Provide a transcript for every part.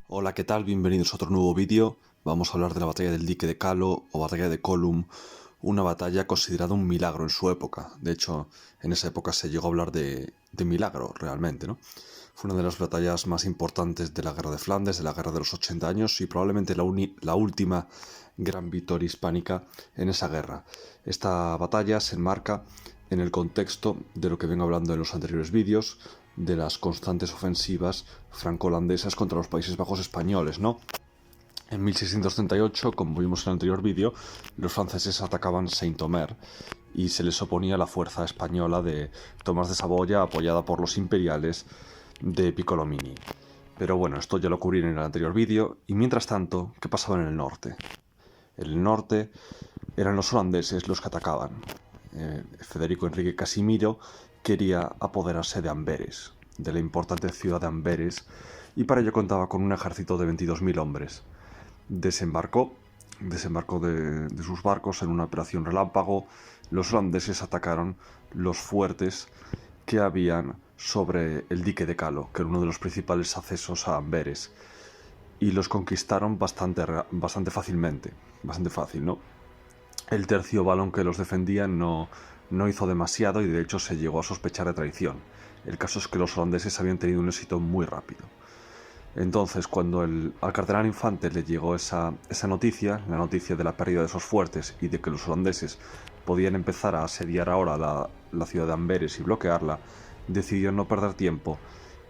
Hola, ¿qué tal? Bienvenidos a otro nuevo vídeo. Vamos a hablar de la batalla del dique de Calo o batalla de Colum, una batalla considerada un milagro en su época. De hecho, en esa época se llegó a hablar de milagro realmente, ¿no? Fue una de las batallas más importantes de la Guerra de Flandes, de la Guerra de los 80 años y probablemente la última gran victoria hispánica en esa guerra. Esta batalla se enmarca en el contexto de lo que vengo hablando en los anteriores vídeos, de las constantes ofensivas franco-holandesas contra los Países Bajos españoles, ¿no? En 1638, como vimos en el anterior vídeo, los franceses atacaban Saint-Omer y se les oponía la fuerza española de Tomás de Saboya, apoyada por los imperiales de Piccolomini. Pero bueno, esto ya lo cubrí en el anterior vídeo. Y mientras tanto, ¿qué pasaba en el norte? En el norte eran los holandeses los que atacaban. Federico Enrique Casimiro quería apoderarse de Amberes, de la importante ciudad de Amberes, y para ello contaba con un ejército de 22.000 hombres. Desembarcó de sus barcos en una operación relámpago. Los holandeses atacaron los fuertes que habían sobre el dique de Calo, que era uno de los principales accesos a Amberes, y los conquistaron bastante fácilmente, bastante fácil, ¿no? El tercio balón que los defendía no hizo demasiado y de hecho se llegó a sospechar de traición. El caso es que los holandeses habían tenido un éxito muy rápido. Entonces, cuando al cardenal Infante le llegó esa noticia, la noticia de la pérdida de esos fuertes y de que los holandeses podían empezar a asediar ahora la ciudad de Amberes y bloquearla, decidió no perder tiempo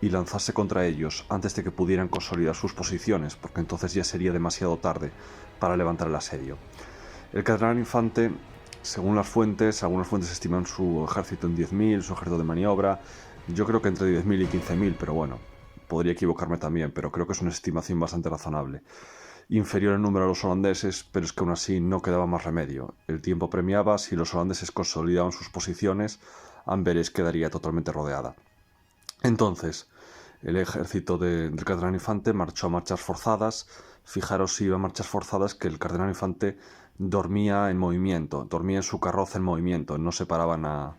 y lanzarse contra ellos antes de que pudieran consolidar sus posiciones, porque entonces ya sería demasiado tarde para levantar el asedio. El cardenal Infante, según algunas fuentes estiman su ejército en 10.000, su ejército de maniobra. Yo creo que entre 10.000 y 15.000, pero bueno, podría equivocarme también, pero creo que es una estimación bastante razonable. Inferior en número a los holandeses, pero es que aún así no quedaba más remedio. El tiempo premiaba, si los holandeses consolidaban sus posiciones, Amberes quedaría totalmente rodeada. Entonces, el ejército del cardenal Infante marchó a marchas forzadas. Fijaros si iba a marchas forzadas que el cardenal Infante dormía en movimiento, dormía en su carroza en movimiento, no se paraban a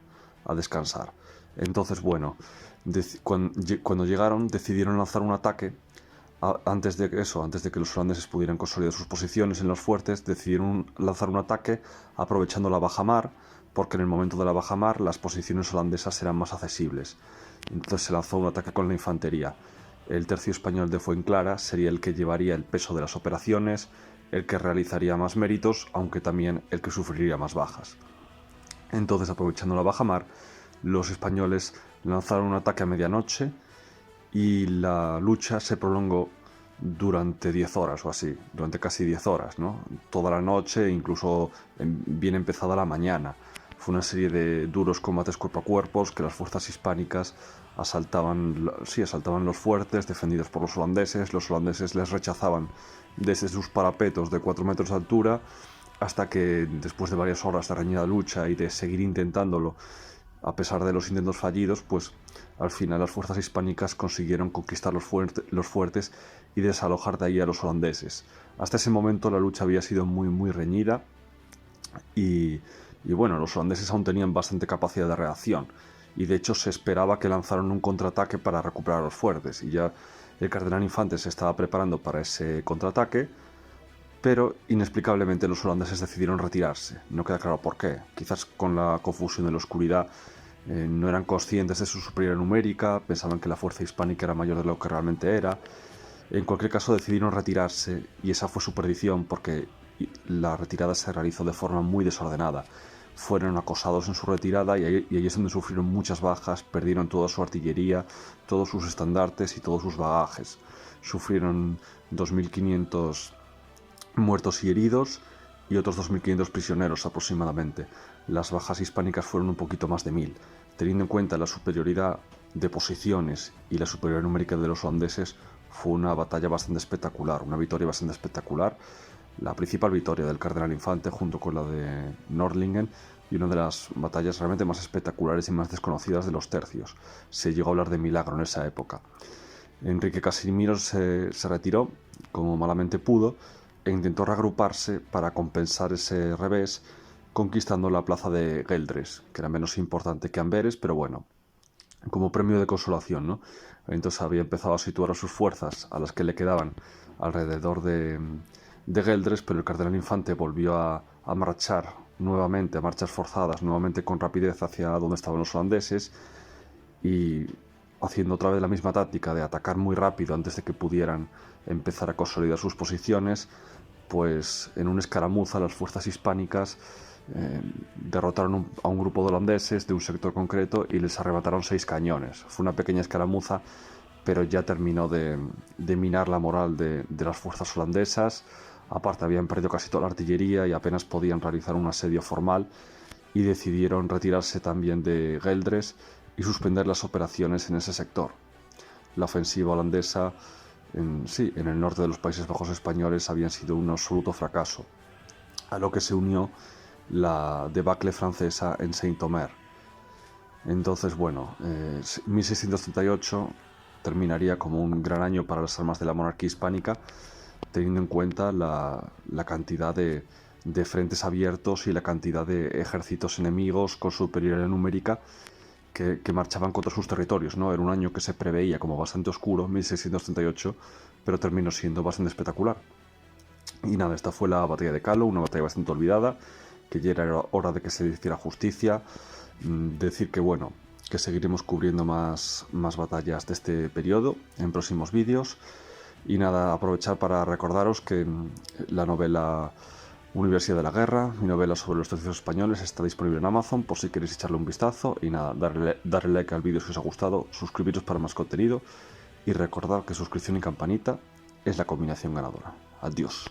descansar. Entonces, bueno, cuando llegaron decidieron lanzar un ataque. Antes de que los holandeses pudieran consolidar sus posiciones en los fuertes, decidieron lanzar un ataque aprovechando la bajamar, porque en el momento de la bajamar las posiciones holandesas eran más accesibles. Entonces se lanzó un ataque con la infantería. El tercio español de Fuenclara sería el que llevaría el peso de las operaciones, el que realizaría más méritos, aunque también el que sufriría más bajas. Entonces, aprovechando la bajamar, los españoles lanzaron un ataque a medianoche y la lucha se prolongó durante 10 horas o así, durante casi 10 horas, ¿no? Toda la noche, incluso bien empezada la mañana. Fue una serie de duros combates cuerpo a cuerpo que las fuerzas hispánicas asaltaban los fuertes defendidos por los holandeses les rechazaban desde sus parapetos de 4 metros de altura, hasta que después de varias horas de reñida lucha y de seguir intentándolo, a pesar de los intentos fallidos, pues al final las fuerzas hispánicas consiguieron conquistar los fuertes y desalojar de ahí a los holandeses. Hasta ese momento la lucha había sido muy reñida y bueno, los holandeses aún tenían bastante capacidad de reacción y de hecho se esperaba que lanzaran un contraataque para recuperar los fuertes y ya el cardenal Infante se estaba preparando para ese contraataque, pero inexplicablemente los holandeses decidieron retirarse. No queda claro por qué. Quizás con la confusión de la oscuridad no eran conscientes de su superioridad numérica, pensaban que la fuerza hispánica era mayor de lo que realmente era. En cualquier caso decidieron retirarse y esa fue su perdición porque la retirada se realizó de forma muy desordenada. Fueron acosados en su retirada y ahí es donde sufrieron muchas bajas, perdieron toda su artillería, todos sus estandartes y todos sus bagajes. Sufrieron 2.500 muertos y heridos y otros 2.500 prisioneros aproximadamente. Las bajas hispánicas fueron un poquito más de 1.000. Teniendo en cuenta la superioridad de posiciones y la superioridad numérica de los holandeses, fue una batalla bastante espectacular, una victoria bastante espectacular. La principal victoria del cardenal Infante junto con la de Nordlingen y una de las batallas realmente más espectaculares y más desconocidas de los tercios. Se llegó a hablar de milagro en esa época. Enrique Casimiro se retiró como malamente pudo e intentó reagruparse para compensar ese revés, conquistando la plaza de Geldres, que era menos importante que Amberes, pero bueno, como premio de consolación, ¿no? Entonces había empezado a situar a sus fuerzas, a las que le quedaban, alrededor de Gueldres, pero el cardenal infante volvió a marchar nuevamente, a marchas forzadas, nuevamente con rapidez hacia donde estaban los holandeses, y haciendo otra vez la misma táctica de atacar muy rápido antes de que pudieran empezar a consolidar sus posiciones, pues en una escaramuza las fuerzas hispánicas derrotaron a un grupo de holandeses de un sector concreto y les arrebataron 6 cañones. Fue una pequeña escaramuza, pero ya terminó de minar la moral de las fuerzas holandesas. Aparte habían perdido casi toda la artillería y apenas podían realizar un asedio formal, y decidieron retirarse también de Gueldres y suspender las operaciones en ese sector. La ofensiva holandesa en el norte de los Países Bajos españoles había sido un absoluto fracaso, a lo que se unió la debacle francesa en Saint-Omer. Entonces, bueno, 1638 terminaría como un gran año para las armas de la monarquía hispánica, teniendo en cuenta la cantidad de frentes abiertos y la cantidad de ejércitos enemigos con superioridad numérica que marchaban contra sus territorios, ¿no? Era un año que se preveía como bastante oscuro, 1638, pero terminó siendo bastante espectacular. Y nada, esta fue la batalla de Calo, una batalla bastante olvidada, que ya era hora de que se le hiciera justicia. Decir que bueno, que seguiremos cubriendo más batallas de este periodo en próximos vídeos. Y nada, aprovechar para recordaros que la novela Universidad de la Guerra, mi novela sobre los tercios españoles, está disponible en Amazon por si queréis echarle un vistazo. Y nada, darle like al vídeo si os ha gustado, suscribiros para más contenido y recordad que suscripción y campanita es la combinación ganadora. Adiós.